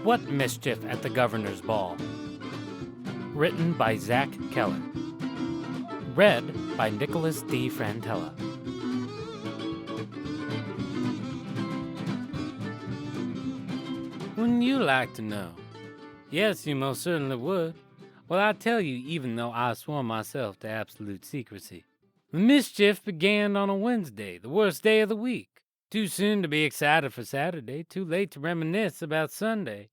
What Mischief at the Governor's Ball? Written by Zack Keller. Read by Nicolas D. Frantela. Wouldn't you like to know? Yes, you most certainly would. Well, I'll tell you, even though I swore myself to absolute secrecy. The mischief began on a Wednesday, the worst day of the week. Too soon to be excited for Saturday, too late to reminisce about Sunday.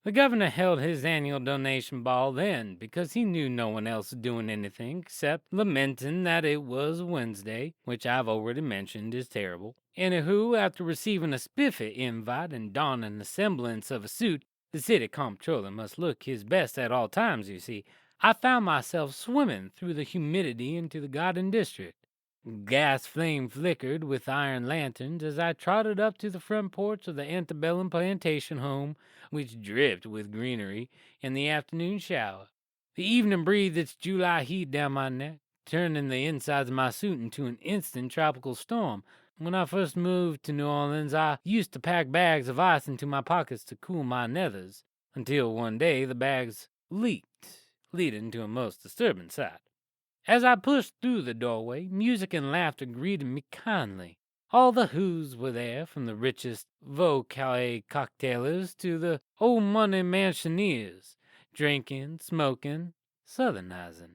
The governor held his annual donation ball then because he knew no one else was doing anything except lamenting that it was Wednesday, which I've already mentioned is terrible. Anywho, after receiving a spiffy invite and donning the semblance of a suit, the city comptroller must look his best at all times, you see, I found myself swimming through the humidity into the garden district. Gas flame flickered with iron lanterns as I trotted up to the front porch of the antebellum plantation home, which dripped with greenery in the afternoon shower. The evening breathed its July heat down my neck, turning the insides of my suit into an instant tropical storm. When I first moved to New Orleans, I used to pack bags of ice into my pockets to cool my nethers, until one day the bags leaked, leading to a most disturbing sight. As I pushed through the doorway, music and laughter greeted me kindly. All the who's were there, from the richest vocale cocktailers to the old money mansioneers, drinking, smoking, southernizing.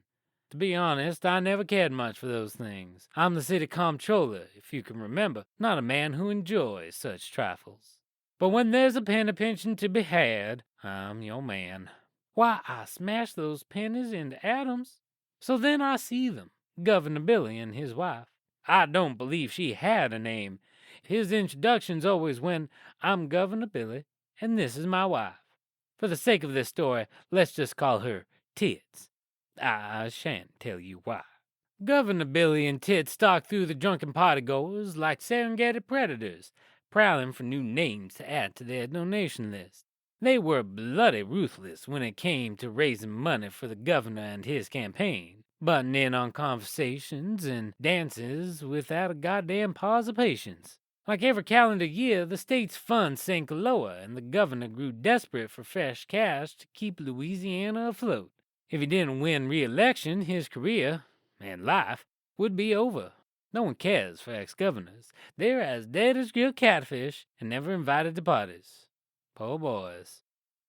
To be honest, I never cared much for those things. I'm the city comptroller, if you can remember, not a man who enjoys such trifles. But when there's a penny pinching to be had, I'm your man. Why, I smashed those pennies into atoms. So then I see them, Governor Billy and his wife. I don't believe she had a name. His introductions always went, "I'm Governor Billy, and this is my wife." For the sake of this story, let's just call her Tits. I shan't tell you why. Governor Billy and Tits stalked through the drunken partygoers like Serengeti predators, prowling for new names to add to their donation list. They were bloody ruthless when it came to raising money for the governor and his campaign, butting in on conversations and dances without a goddamn pause of patience. Like every calendar year, the state's funds sank lower, and the governor grew desperate for fresh cash to keep Louisiana afloat. If he didn't win re-election, his career, and life, would be over. No one cares for ex-governors. They're as dead as grilled catfish and never invited to parties. Poor boys.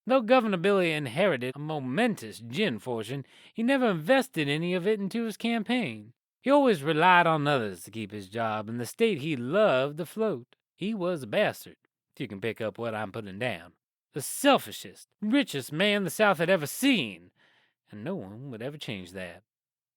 Though Governor Billy inherited a momentous gin fortune, he never invested any of it into his campaign. He always relied on others to keep his job and the state he loved afloat. He was a bastard, if you can pick up what I'm putting down. The selfishest, richest man the South had ever seen, and no one would ever change that.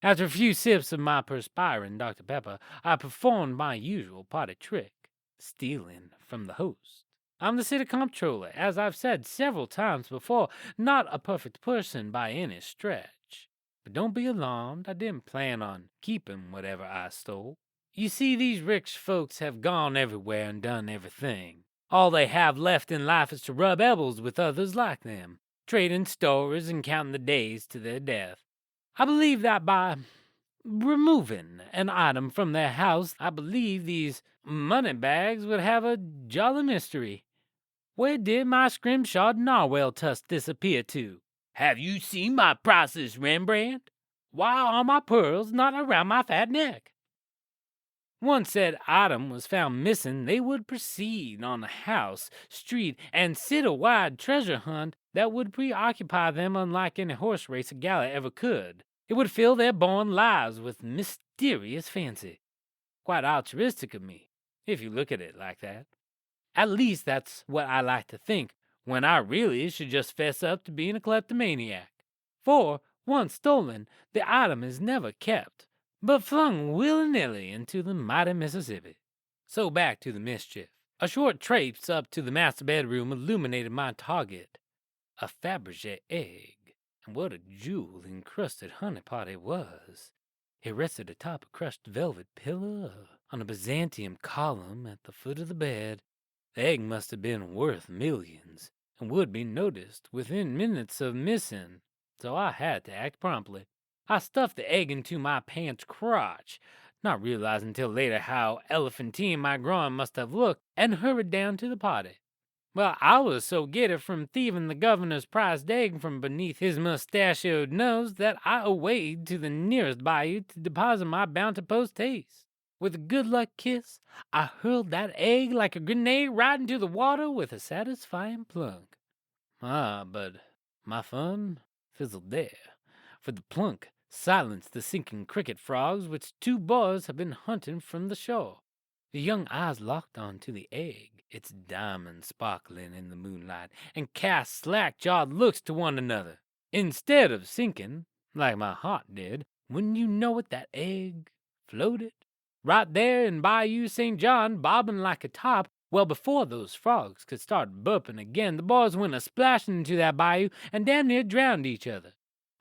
After a few sips of my perspiring Dr. Pepper, I performed my usual party trick, stealing from the host. I'm the city comptroller, as I've said several times before, not a perfect person by any stretch. But don't be alarmed, I didn't plan on keeping whatever I stole. You see, these rich folks have gone everywhere and done everything. All they have left in life is to rub elbows with others like them, trading stories and counting the days to their death. I believe that by removing an item from their house, I believe these money bags would have a jolly mystery. Where did my scrimshawed narwhal tusk disappear to? Have you seen my priceless Rembrandt? Why are my pearls not around my fat neck? Once said item was found missing, they would proceed on a house, street, and city-wide treasure hunt that would preoccupy them unlike any horse race a gala ever could. It would fill their born lives with mysterious fancy. Quite altruistic of me, if you look at it like that. At least that's what I like to think, when I really should just fess up to being a kleptomaniac. For, once stolen, the item is never kept, but flung willy-nilly into the mighty Mississippi. So back to the mischief. A short traipse up to the master bedroom illuminated my target. A Fabergé egg, and what a jewel-encrusted honeypot it was. It rested atop a crushed velvet pillow on a Byzantium column at the foot of the bed. The egg must have been worth millions, and would be noticed within minutes of missing, so I had to act promptly. I stuffed the egg into my pants crotch, not realizing till later how elephantine my groin must have looked, and hurried down to the party. Well, I was so giddy from thieving the governor's prized egg from beneath his mustachioed nose that I awayed to the nearest bayou to deposit my bounty post haste. With a good luck kiss, I hurled that egg like a grenade right into the water with a satisfying plunk. But my fun fizzled there, for the plunk silenced the sinking cricket frogs which two boys had been hunting from the shore. The young eyes locked onto the egg, its diamond sparkling in the moonlight, and cast slack-jawed looks to one another. Instead of sinking, like my heart did, wouldn't you know it, that egg floated right there in Bayou St. John, bobbing like a top. Well, before those frogs could start burping again, the boys went a-splashing into that bayou and damn near drowned each other.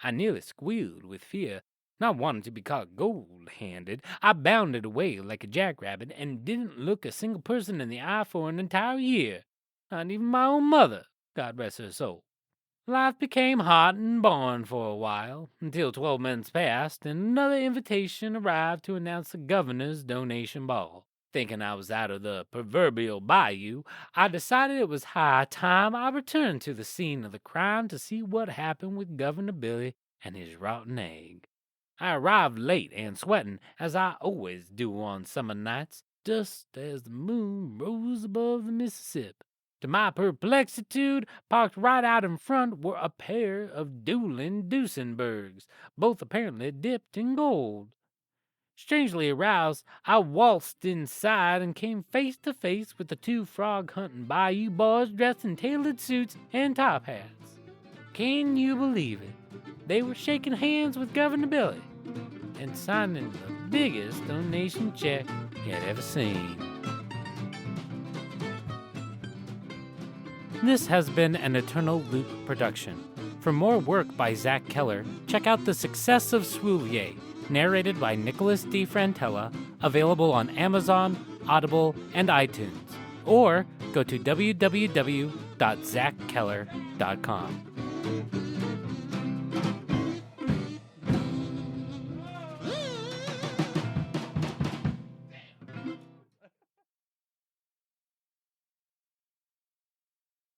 I nearly squealed with fear, not wanting to be caught gold-handed. I bounded away like a jackrabbit and didn't look a single person in the eye for an entire year, not even my own mother, God rest her soul. Life became hot and boring for a while, until 12 months passed and another invitation arrived to announce the governor's donation ball. Thinking I was out of the proverbial bayou, I decided it was high time I returned to the scene of the crime to see what happened with Governor Billy and his rotten egg. I arrived late and sweating, as I always do on summer nights, just as the moon rose above the Mississippi. To my perplexitude, parked right out in front were a pair of dueling Duesenbergs, both apparently dipped in gold. Strangely aroused, I waltzed inside and came face to face with the two frog-hunting bayou boys dressed in tailored suits and top hats. Can you believe it? They were shaking hands with Governor Billy and signing the biggest donation check he had ever seen. This has been an Eternal Loop production. For more work by Zack Keller, check out The Success of Swoulier, narrated by Nicolas D. Frantela, available on Amazon, Audible, and iTunes. Or go to www.zackkeller.com.